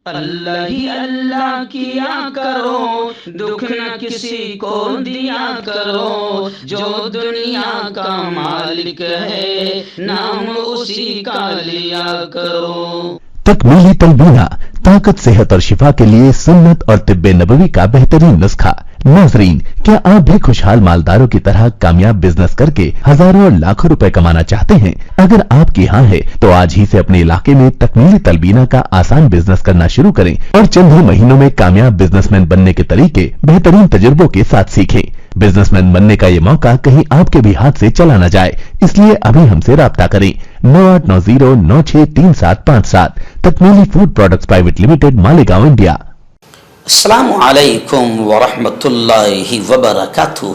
اللہ ہی اللہ کیا کرو، دکھ نہ کسی کو دیا کرو، جو دنیا کا مالک ہے نام اسی کا لیا کرو۔ تکمیلی تلبینہ، طاقت، صحت اور شفا کے لیے سنت اور طب نبوی کا بہترین نسخہ۔ ناظرین، کیا آپ بھی خوشحال مالداروں کی طرح کامیاب بزنس کر کے ہزاروں اور لاکھوں روپے کمانا چاہتے ہیں؟ اگر آپ کی ہاں ہے تو آج ہی سے اپنے علاقے میں تکمیلی تلبینہ کا آسان بزنس کرنا شروع کریں اور چند ہی مہینوں میں کامیاب بزنس مین بننے کے طریقے بہترین تجربوں کے ساتھ سیکھیں۔ بزنس مین بننے کا یہ موقع کہیں آپ کے بھی ہاتھ سے چلا نہ جائے، اس لیے ابھی ہم سے رابطہ کریں۔ 9890963757 تکمیلی food products private limited, Malegaon, India. السلام علیکم ورحمۃ اللہ وبرکاتہ۔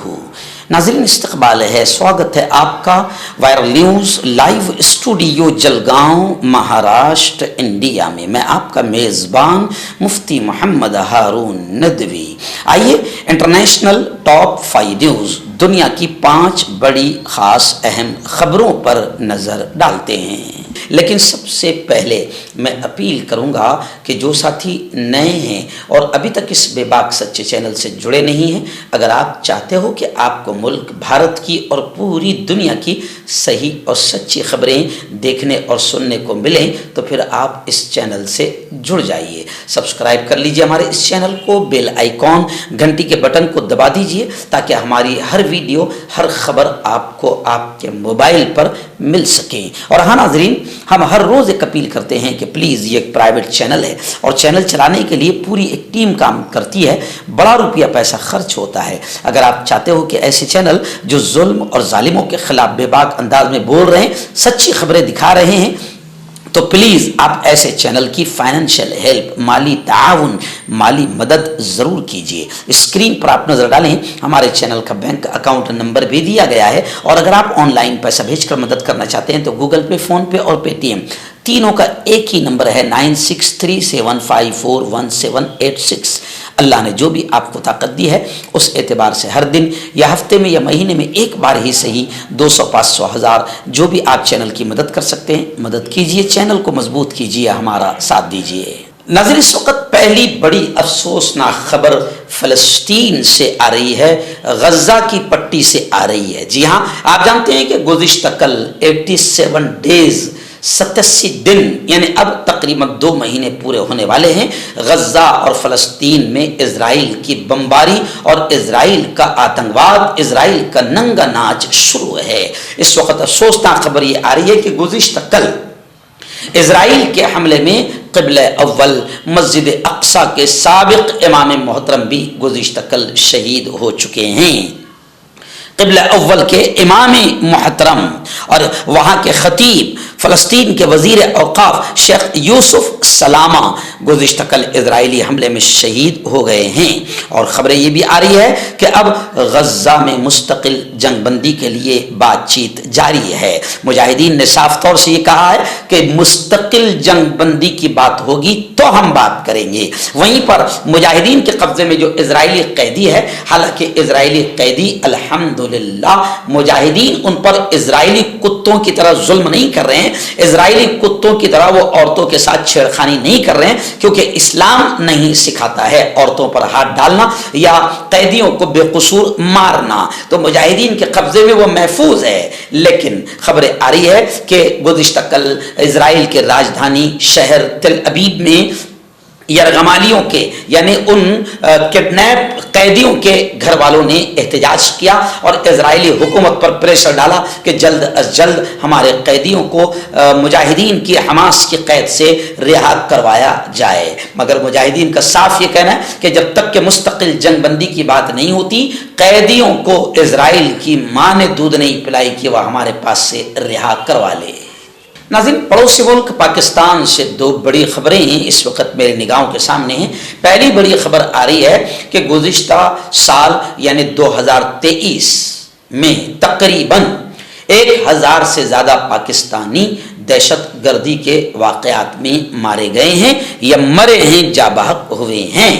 ناظرین، استقبال ہے، سواگت ہے آپ کا viral news live studio Jalgaon, Maharashtra, India میں۔ میں آپ کا میزبان مفتی محمد ہارون ندوی۔ آئیے انٹرنیشنل ٹاپ 5 نیوز، دنیا کی 5 بڑی خاص اہم خبروں پر نظر ڈالتے ہیں۔ لیکن سب سے پہلے میں اپیل کروں گا کہ جو ساتھی نئے ہیں اور ابھی تک اس بے باک سچے چینل سے جڑے نہیں ہیں، اگر آپ چاہتے ہو کہ آپ کو ملک بھارت کی اور پوری دنیا کی صحیح اور سچی خبریں دیکھنے اور سننے کو ملیں تو پھر آپ اس چینل سے جڑ جائیے۔ سبسکرائب کر لیجئے ہمارے اس چینل کو، بیل آئیکن گھنٹی کے بٹن کو دبا دیجئے تاکہ ہماری ہر ویڈیو، ہر خبر آپ کو آپ کے موبائل پر مل سکیں۔ اور ہاں ناظرین، ہم ہر روز ایک اپیل کرتے ہیں کہ پلیز، یہ ایک پرائیویٹ چینل ہے اور چینل چلانے کے لیے پوری ایک ٹیم کام کرتی ہے، بڑا روپیہ پیسہ خرچ ہوتا ہے۔ اگر آپ چاہتے ہو کہ ایسے چینل جو ظلم اور ظالموں کے خلاف بے باک انداز میں بول رہے ہیں، سچی خبریں دکھا رہے ہیں، تو پلیز آپ ایسے چینل کی فائنینشیل ہیلپ، مالی تعاون، مالی مدد ضرور کیجیے۔ اسکرین پر آپ نظر ڈالیں، ہمارے چینل کا بینک اکاؤنٹ نمبر بھی دیا گیا ہے، اور اگر آپ آن لائن پیسہ بھیج کر مدد کرنا چاہتے ہیں تو گوگل پے، فون پے اور پے ٹی ایم تینوں کا ایک ہی نمبر ہے، 9637541786۔ اللہ نے جو بھی آپ کو طاقت دی ہے اس اعتبار سے ہر دن یا ہفتے میں یا مہینے میں ایک بار ہی صحیح 200، 500، 1000 جو بھی آپ چینل کی مدد کر سکتے ہیں مدد کیجیے، چینل کو مضبوط کیجیے، ہمارا ساتھ دیجیے۔ ناظرین، اس وقت پہلی بڑی افسوسناک خبر فلسطین سے آ رہی ہے، غزہ کی پٹی سے آ رہی ہے۔ جی ہاں، آپ جانتے ہیں کہ گزشتہ کل 87 ڈیز، 87 دن، یعنی اب تقریباً 2 مہینے پورے ہونے والے ہیں، غزہ اور فلسطین میں اسرائیل کی بمباری اور اسرائیل کا آتنکواد، اسرائیل کا ننگا ناچ شروع ہے۔ اس وقت افسوسناک خبر یہ آ رہی ہے کہ گزشتہ کل اسرائیل کے حملے میں قبلہ اول مسجد اقصی کے سابق امام محترم بھی گزشتہ کل شہید ہو چکے ہیں۔ قبلہ اول کے امام محترم اور وہاں کے خطیب، فلسطین کے وزیر اوقاف شیخ یوسف سلامہ گزشتہ کل اسرائیلی حملے میں شہید ہو گئے ہیں۔ اور خبریں یہ بھی آ رہی ہے کہ اب غزہ میں مستقل جنگ بندی کے لیے بات چیت جاری ہے۔ مجاہدین نے صاف طور سے یہ کہا ہے کہ مستقل جنگ بندی کی بات ہوگی تو ہم بات کریں گے۔ وہیں پر مجاہدین کے قبضے میں جو اسرائیلی قیدی ہے، حالانکہ اسرائیلی قیدی الحمدللہ مجاہدین ان پر اسرائیلی کتوں کی طرح ظلم نہیں کر رہے ہیں، اسرائیلی کتوں کی طرح وہ عورتوں کے ساتھ چھیڑخانی نہیں کر رہے ہیں، کیونکہ اسلام نہیں سکھاتا ہے عورتوں پر ہاتھ ڈالنا یا قیدیوں کو بے قصور مارنا، تو مجاہدین کے قبضے میں وہ محفوظ ہے۔ لیکن خبریں آ رہی ہے کہ گزشتہ کل اسرائیل کے راجدھانی شہر تل ابیب میں یرغمالیوں کے، یعنی ان کڈنیپ قیدیوں کے گھر والوں نے احتجاج کیا اور اسرائیلی حکومت پر پریشر ڈالا کہ جلد از جلد ہمارے قیدیوں کو مجاہدین کی حماس کی قید سے رہا کروایا جائے۔ مگر مجاہدین کا صاف یہ کہنا ہے کہ جب تک کہ مستقل جنگ بندی کی بات نہیں ہوتی، قیدیوں کو اسرائیل کی ماں نے دودھ نہیں پلائی کہ وہ ہمارے پاس سے رہا کروا لے۔ ناظرین، پڑوسی ملک پاکستان سے 2 بڑی خبریں اس وقت میرے نگاہوں کے سامنے ہیں۔ پہلی بڑی خبر آ رہی ہے کہ گزشتہ سال یعنی 2023 میں تقریباً 1000 سے زیادہ پاکستانی دہشت گردی کے واقعات میں مارے گئے ہیں یا مرے ہیں، جاں بحق ہوئے ہیں۔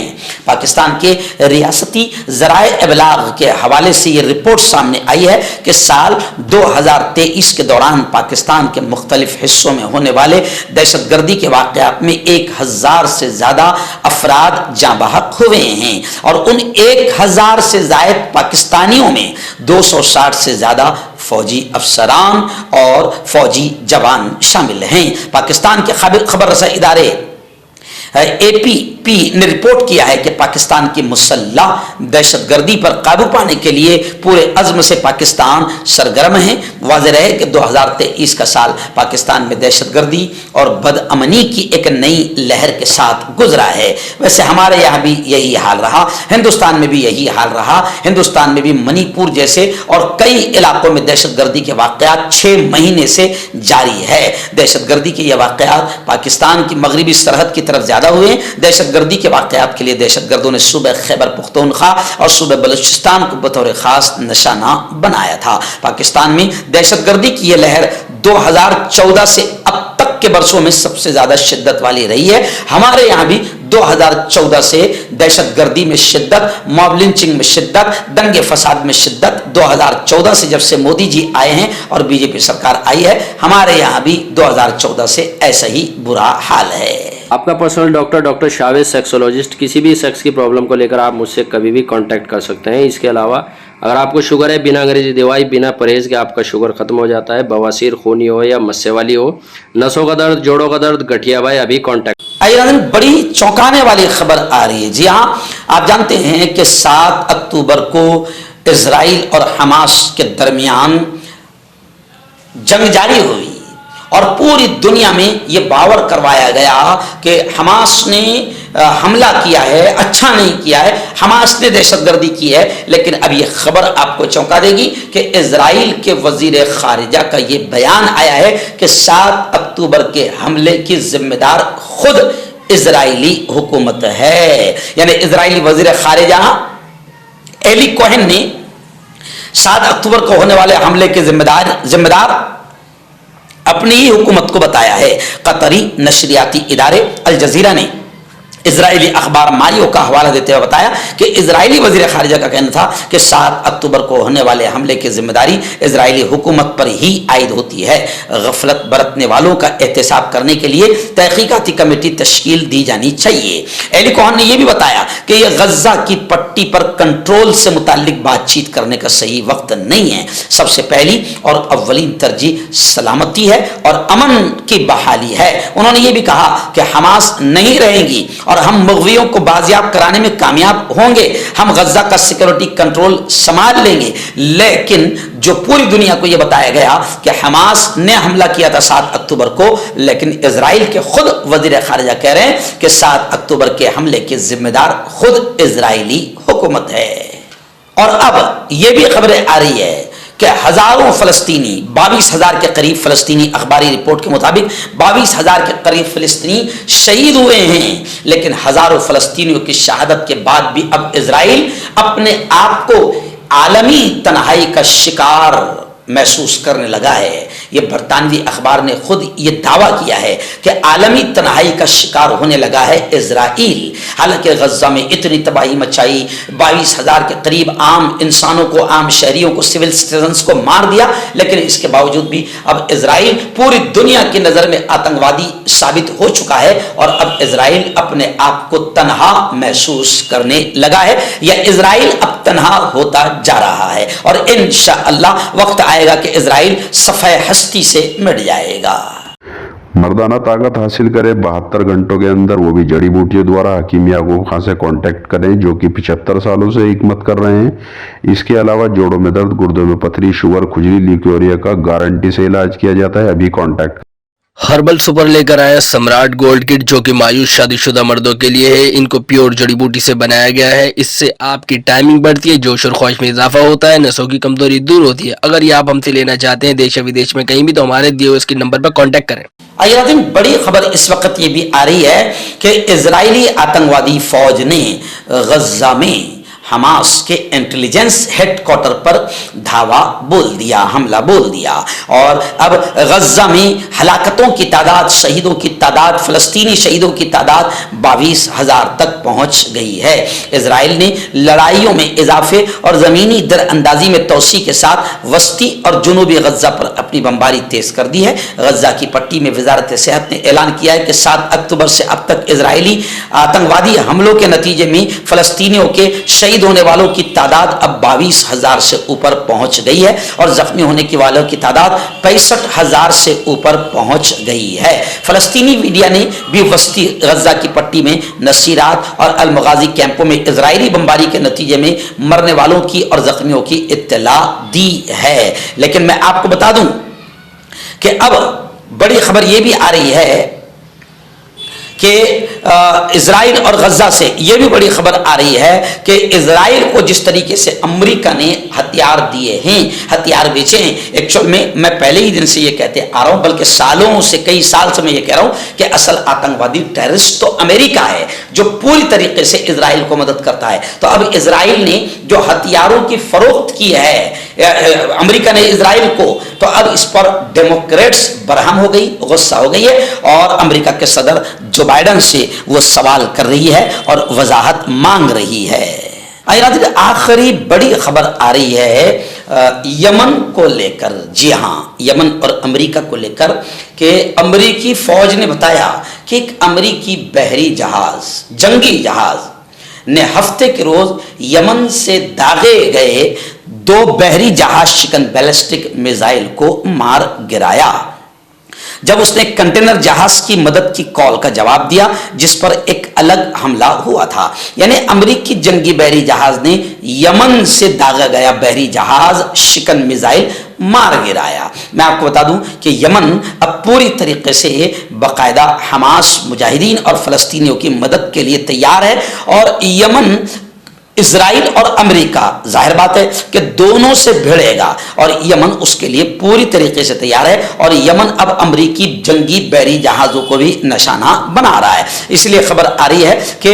पाकिस्तान के रियासती ज़राए इबलाग के हवाले से ये रिपोर्ट सामने आई है कि साल 2023 के दौरान पाकिस्तान के मुख्तलिफ हिस्सों में होने वाले दहशतगर्दी के वाक़यात में 1000 से ज़्यादा अफराद जाँ बहक हुए हैं और उन 1000 से ज़ायद पाकिस्तानियों में 260 से ज़्यादा फौजी अफसरान और फौजी जवान शामिल हैं। पाकिस्तान के खबर रसा इदारे APP ने रिपोर्ट किया है कि पाकिस्तान की मुसल्लह दहशतगर्दी पर काबू पाने के लिए पूरे अज़्म से पाकिस्तान सरगर्म है। वाज़ेह रहे कि 2023 का साल पाकिस्तान में दहशतगर्दी और बदअमनी की एक नई लहर के साथ गुजरा है। वैसे हमारे यहाँ भी यही हाल रहा, हिंदुस्तान में भी यही हाल रहा। हिंदुस्तान में भी मणिपुर जैसे और कई इलाकों में दहशतगर्दी के वाक़यात 6 महीने से जारी है। दहशतगर्दी के ये वाक़यात पाकिस्तान की मगरबी सरहद की तरफ ज़्यादा हुए। दहशतगर्दी के वाक़यात के लिए दहशतगर्दों ने सूबे खैबर पुख्तूनख्वा और सूबे बलूचिस्तान को बतौर ख़ास निशाना बनाया था। पाकिस्तान में दहशतगर्दी की यह लहर 2014 से अब तक के वर्षों में सबसे ज़्यादा शिद्दत वाली रही है। हमारे यहाँ भी 2014 से दहशतगर्दी में शिद्दत, मॉब लिंचिंग में शिद्दत, दंगे फसाद में शिद्दत 2014 से जब से मोदी जी आए हैं और बीजेपी सरकार आई है, हमारे यहाँ भी 2014 से ऐसा ही बुरा हाल है। आपका पर्सनल डॉक्टर शावेज सेक्सोलॉजिस्ट, किसी भी सेक्स की प्रॉब्लम को लेकर आप मुझसे कभी भी कांटेक्ट कर सकते हैं। इसके अलावा अगर आपको शुगर है, बिना अंग्रेजी दवाई, बिना परहेज के आपका शुगर खत्म हो जाता है, बवासीर, खूनी हो या मस्से वाली हो, नसों का दर्द, जोड़ों का दर्द, गठिया भाई, अभी कांटेक्ट। बड़ी चौंकाने वाली खबर आ रही है। जी हाँ, आप जानते हैं कि 7 अक्टूबर को इजराइल और हमास के दरमियान जंग जारी हुई और पूरी दुनिया में ये बावर करवाया गया कि हमास ने हमला किया है, अच्छा नहीं किया है, हमास ने दहशतगर्दी की है। लेकिन अब ये खबर आपको चौंका देगी कि इजराइल के वजीर खारिजा का ये बयान आया है कि 7 अक्टूबर के हमले की जिम्मेदार खुद इजराइली हुकूमत है। यानी इजराइली वजीर खारिजा एली कोहेन ने 7 अक्टूबर को होने वाले हमले के जिम्मेदार अपनी ही हुकूमत को बताया है। कतरी नशरियाती इदारे अल जजीरा ने इजरायली अखबार मारियो का हवाला देते हुए बताया कि इजरायली वजीर खारिजा का कहना था कि 7 अक्टूबर को होने वाले हमले की जिम्मेदारी इजरायली हुकूमत पर ही आयद होती है। गफलत बरतने वालों का एहतसाब करने के लिए तहकीकाती कमेटी तश्कील दी जानी चाहिए। एली कोहन ने यह भी बताया कि यह गजा की पट्टी पर कंट्रोल से मुताल्लिक बातचीत करने का सही वक्त नहीं है। सबसे पहली और अव्वलीन तरजीह सलामती है और अमन की बहाली है। उन्होंने ये भी कहा कि हमास नहीं रहेंगी और हम मुग़वियों को बाजियाब कराने में कामयाब होंगे। हम गजा का सिक्योरिटी कंट्रोल संभाल लेंगे। लेकिन जो पूरी दुनिया को यह बताया गया कि हमास ने हमला किया था 7 अक्टूबर को, लेकिन इजराइल के खुद वजीर खारिजा कह रहे हैं कि 7 अक्टूबर के हमले के जिम्मेदार खुद इजराइली हुकूमत है। और अब यह भी खबरें आ रही है कि हजारों फलस्तीनी, 22,000 के करीब फलस्तीनी, अखबारी रिपोर्ट के मुताबिक 22,000 के करीब फलस्तीनी शहीद हुए हैं। लेकिन हजारों फलस्तीनियों की शहादत के बाद भी अब इजराइल अपने आप को आलमी तन्हाई का शिकार महसूस करने लगा है। यह बरतानवी अखबार ने खुद ये दावा किया है कि आलमी तन्हाई का शिकार होने लगा है इजराइल। हालांकि गजा में इतनी तबाही मचाई, 22,000 के करीब आम इंसानों को, आम शहरियों को, सिविल सिटीजन्स को मार दिया, लेकिन इसके बावजूद भी अब इजराइल पूरी दुनिया की नज़र में आतंकवादी साबित हो चुका है और अब इजराइल अपने आप को तन्हा महसूस करने लगा है, या इजराइल अब तन्हा होता जा रहा है और इंशाअल्लाह वक्त आएगा कि इजराइल सफ़े हस्ती से मिट जाएगा। मर्दाना ताकत हासिल करे 72 घंटों के अंदर, वो भी जड़ी बूटियों द्वारा। हकीम याकूब खां से कांटेक्ट करें जो कि 75 सालों से हिकमत कर रहे हैं। इसके अलावा जोड़ों में दर्द, गुर्दों में पथरी, शुगर, खुजली, ल्यूकोरिया का गारंटी से इलाज किया जाता है। अभी कांटेक्ट। हर्बल सुपर लेकर आया सम्राट गोल्ड किट जो कि मायूस शादीशुदा मर्दों के लिए है। इनको प्योर जड़ी बूटी से बनाया गया है। इससे आपकी टाइमिंग बढ़ती है, जोश और ख्वाहिश में इजाफा होता है, नसों की कमजोरी दूर होती है। अगर ये आप हमसे लेना चाहते हैं देश या विदेश में कहीं भी, तो हमारे दिए हुए स्क्रीन नंबर पर कांटेक्ट करें। आइए, बड़ी खबर इस वक्त ये भी आ रही है कि इजरायली आतंकवादी फौज ने गजा में हमास के इंटेलिजेंस हेडक्वार्टर पर धावा बोल दिया, हमला बोल दिया। और अब गज्जा में हलाकतों की तादाद, शहीदों की तादाद, फलस्तीनी शहीदों की तादाद 22,000 तक पहुंच गई है। इजराइल ने लड़ाइयों में इजाफे और ज़मीनी दरअंदाजी में तोसी के साथ वस्ती और जुनूबी गज्जा पर अपनी बमबारी तेज कर दी है। गज्जा की पट्टी में वजारत सेहत ने ऐलान किया है कि 7 अक्टूबर से अब तक इजरायली आतंकवादी हमलों के नतीजे में फलस्तीनियों के शहीद होने वालों की तादाद अब 22,000 से ऊपर पहुंच गई है और जख्मी होने की वालों की तादाद 65,000 से ऊपर पहुंच गई है। फलस्तीनी मीडिया ने भी वस्ती गज्जा की पट्टी में नसीरात और अल मगाजी कैंपों में इजरायली बमबारी के नतीजे में मरने वालों की और जख्मियों की इत्तला दी है। लेकिन मैं आपको बता दूं कि अब बड़ी खबर यह भी आ रही है कि इजराइल और गज्जा से यह भी बड़ी खबर आ रही है कि इजराइल को जिस तरीके से अमेरिका ने हथियार दिए हैं, हथियार बेचे हैं, एक्चुअल में मैं पहले ही दिन से यह कहते आ रहा हूं, बल्कि सालों से, कई साल से मैं यह कह रहा हूं कि असल आतंकवादी टेररिस्ट तो अमेरिका है जो पूरी तरीके से इजराइल को मदद करता है। तो अब इजराइल ने जो हथियारों की फरोख्त की है अमेरिका ने इजराइल को, तो अब इस पर डेमोक्रेट्स बरहम हो गई, गुस्सा हो गई है और अमेरिका के सदर जो बाइडेन से वो सवाल कर रही है और वजाहत मांग रही है। आखिरी बड़ी खबर आ रही है यमन को लेकर। जी हां, यमन और अमेरिका को लेकर कि अमेरिकी फौज ने बताया कि एक अमेरिकी बहरी जहाज, जंगी जहाज ने हफ्ते के रोज यमन से दागे गए 2 बहरी जहाज शिकन बैलिस्टिक मिसाइल को मार गिराया जब उसने कंटेनर जहाज की मदद की कॉल का जवाब दिया जिस पर एक अलग हमला हुआ था। यानी अमेरिकी जंगी बहरी जहाज ने यमन से दागा गया बहरी जहाज शिकन मिसाइल मार गिराया। मैं आपको बता दूं कि यमन अब पूरी तरीके से बाकायदा हमास मुजाहिदीन और फलस्तीनियों की मदद के लिए तैयार है और यमन इजराइल और अमेरिका जाहिर बात है कि दोनों से भिड़ेगा और यमन उसके लिए पूरी तरीके से तैयार है और यमन अब अमेरिकी जंगी बहरी जहाजों को भी निशाना बना रहा है। इसलिए खबर आ रही है कि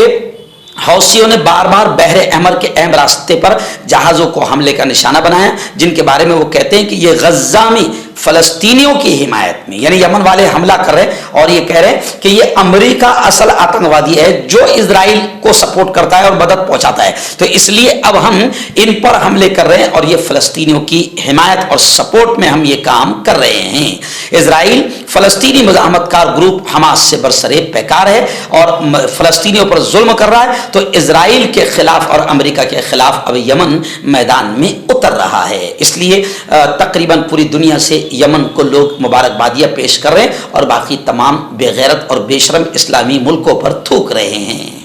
हौसियों ने बार बार बहरे अहमर के अहम रास्ते पर जहाजों को हमले का निशाना बनाया जिनके बारे में वो कहते हैं कि ये गज्जा में फलस्तीनियों की हिमायत में, यानी यमन वाले हमला कर रहे हैं और ये कह रहे हैं कि ये अमेरिका असल आतंकवादी है जो इजराइल को सपोर्ट करता है और मदद पहुंचाता है। तो इसलिए अब हम इन पर हमले कर रहे हैं और ये फलस्तीनियों की हिमायत और सपोर्ट में हम ये काम कर रहे हैं। इजराइल फलस्तीनी मुजाहमतकार ग्रुप हमास से बरसरे पैकार है और फलस्तीनियों पर जुल्म कर रहा है। तो इजराइल के खिलाफ और अमेरिका के खिलाफ अब यमन मैदान में उतर रहा है। इसलिए तकरीबन पूरी दुनिया से यमन को लोग मुबारकबादियां पेश कर रहे हैं और बाकी तमाम बेगैरत और बेशरम इस्लामी मुल्कों पर थूक रहे हैं।